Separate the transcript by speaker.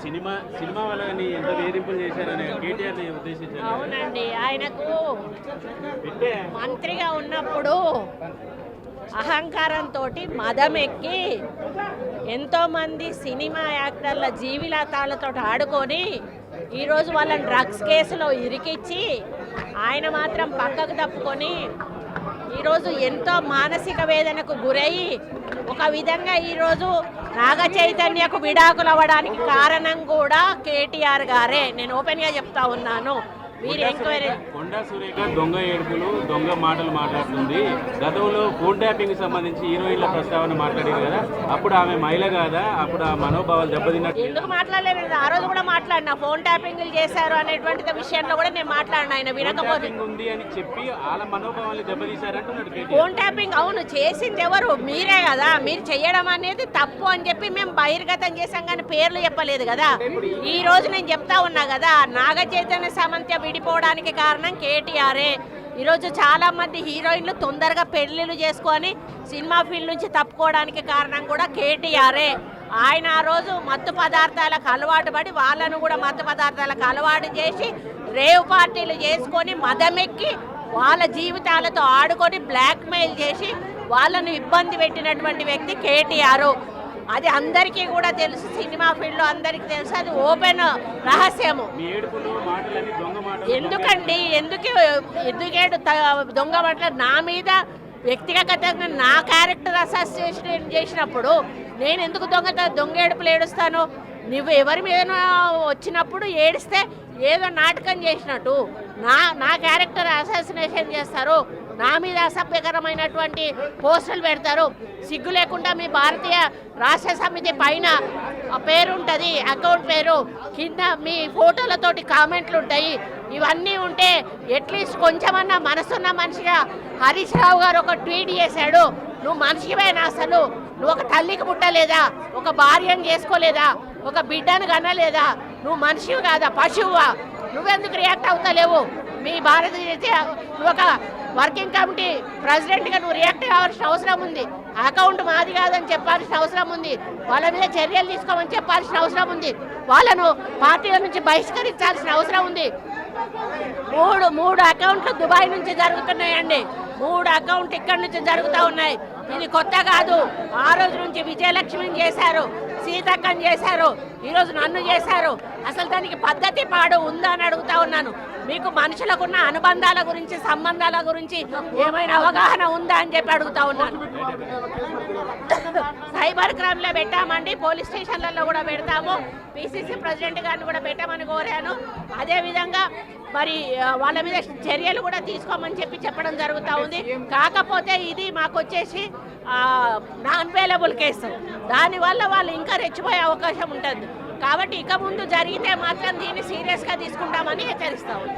Speaker 1: Cinema వాళ్ళని ఎంత వేధింపులు చేశారని కేటీఆర్ని ఉద్దేశించారు.
Speaker 2: అవునండి, ఆయనకు మంత్రిగా ఉన్నప్పుడు అహంకారంతో మదం ఎక్కి ఎంతోమంది సినిమా యాక్టర్ల జీవితాలతో ఆడుకొని ఈరోజు వాళ్ళని డ్రగ్స్ కేసులో ఇరికిచ్చి ఆయన మాత్రం పక్కకు తప్పుకొని ఈరోజు ఎంతో మానసిక వేదనకు గురయ్యి ఒక విధంగా ఈరోజు నాగ చైతన్యకు విడాకులు అవ్వడానికి కారణం కూడా కేటీఆర్ గారే. నేను ఓపెన్గా చెప్తా ఉన్నాను. మీరు ఎంక్వైరీ
Speaker 1: కొండా సురేఖ దొంగ ఏడుపులు దొంగ మాటలు మాట్లాడుతుంది. గతంలో ఫోన్ ట్యాపింగ్ సంబంధించి హీరోయిన్ల ప్రస్తావన మాట్లాడారు కదా, అప్పుడు ఆమె మహిళ కాదా? అప్పుడు ఆ మనోభావాలు దెబ్బతిన్నట్టు
Speaker 2: ఎందుకు మాట్లాడలేదు? ఆ రోజు కూడా మాట్లాడినా ఫోన్ ట్యాపింగ్లు చేశారు అనేటువంటి విషయంలో కూడా నేను మాట్లాడినా. ఆయన వినకపోతే
Speaker 1: ఉంది అని చెప్పి వాళ్ళ మనోభావాలు దెబ్బతీశారంటున్నాడు.
Speaker 2: ఫోన్ ట్యాపింగ్ అవును చేసింది ఎవరు? మీరే కదా. మీరు చేయడం అనేది తప్పు అని చెప్పి మేము బహిర్గతం చేసాం, కానీ పేర్లు చెప్పలేదు కదా. ఈ రోజు నేను చెప్తా ఉన్నా కదా, నాగ చైతన్య సామంత్య విడిపోవడానికి కారణం కేటీఆరే. ఈరోజు చాలామంది హీరోయిన్లు తొందరగా పెళ్ళిళ్ళు చేసుకొని సినిమా ఫీల్డ్ నుంచి తప్పుకోవడానికి కారణం కూడా కేటీఆరే. ఆయన ఆ రోజు మత్తు పదార్థాలకు అలవాటు పడి వాళ్ళను కూడా మత్తు పదార్థాలకు అలవాటు చేసి రేవ్ పార్టీలు చేసుకొని మదమెక్కి వాళ్ళ జీవితాలతో ఆడుకొని బ్లాక్మెయిల్ చేసి వాళ్ళను ఇబ్బంది పెట్టినటువంటి వ్యక్తి కేటీఆర్. అది అందరికీ కూడా తెలుసు, సినిమా ఫీల్డ్లో అందరికీ తెలుసు, అది ఓపెన్ రహస్యము. ఎందుకండి ఎందుకేడు దొంగ మాటలు నా మీద వ్యక్తిగతంగా నా క్యారెక్టర్ అసోసియేషన్ చేసినప్పుడు నేను ఎందుకు దొంగ ఏడుపులు ఏడుస్తాను? నువ్వు ఎవరి మీద వచ్చినప్పుడు ఏడిస్తే ఏదో నాటకం చేసినట్టు నా క్యారెక్టర్ అసాసినేషన్ చేస్తారు, నా మీద అసభ్యకరమైనటువంటి పోస్టులు పెడతారు. సిగ్గు లేకుండా మీ భారతీయ రాష్ట్ర సమితి పైన పేరు ఉంటుంది, అకౌంట్ పేరు కింద మీ ఫోటోలతోటి కామెంట్లు ఉంటాయి. ఇవన్నీ ఉంటే అట్లీస్ట్ కొంచెమన్నా మనసున్న మనిషిగా హరీష్ రావు గారు ఒక ట్వీట్ చేశాడు, నువ్వు మనిషివేనా? అసలు నువ్వు ఒక తల్లికి పుట్టలేదా? ఒక భార్యను చేసుకోలేదా? ఒక బిడ్డను కనలేదా? నువ్వు మనిషివి కాదా, పశువువా? నువ్వెందుకు రియాక్ట్ అవుతలేవు? మీ భారతదేశ నువ్వు ఒక వర్కింగ్ కమిటీ ప్రెసిడెంట్గా నువ్వు రియాక్ట్ కావాల్సిన అవసరం ఉంది. అకౌంట్ మాది కాదని చెప్పాల్సిన అవసరం ఉంది. వాళ్ళ మీద చర్యలు తీసుకోమని చెప్పాల్సిన అవసరం ఉంది. వాళ్ళను పార్టీల నుంచి బహిష్కరించాల్సిన అవసరం ఉంది. మూడు అకౌంట్లు దుబాయ్ నుంచి జరుగుతున్నాయండి. 3 అకౌంట్ ఇక్కడి నుంచి జరుగుతూ ఉన్నాయి. ఇది కొత్త కాదు. ఆ రోజు నుంచి విజయలక్ష్మిని చేశారు, సీతక్కని చేశారు, ఈరోజు నన్ను చేశారు. అసలు దానికి పద్ధతి పాడు ఉందా అని అడుగుతా ఉన్నాను. మీకు మనుషులకున్న అనుబంధాల గురించి సంబంధాల గురించి ఏమైనా అవగాహన ఉందా అని చెప్పి అడుగుతా ఉన్నాను. సైబర్ క్రైమ్లో పెట్టామండి, పోలీస్ స్టేషన్లలో కూడా పెడతాము. పిసిసి ప్రెసిడెంట్ గారిని కూడా పెట్టామని కోరాను. అదేవిధంగా మరి వాళ్ళ మీద చర్యలు కూడా తీసుకోమని చెప్పడం జరుగుతూ ఉంది. కాకపోతే ఇది మాకు వచ్చేసి నాన్ వేలబుల్ కేసు, దానివల్ల వాళ్ళు ఇంకా రెచ్చిపోయే అవకాశం ఉంటుంది. కాబట్టి ఇక ముందు జరిగితే మాత్రం దీన్ని సీరియస్గా తీసుకుంటామని హెచ్చరిస్తా ఉంది.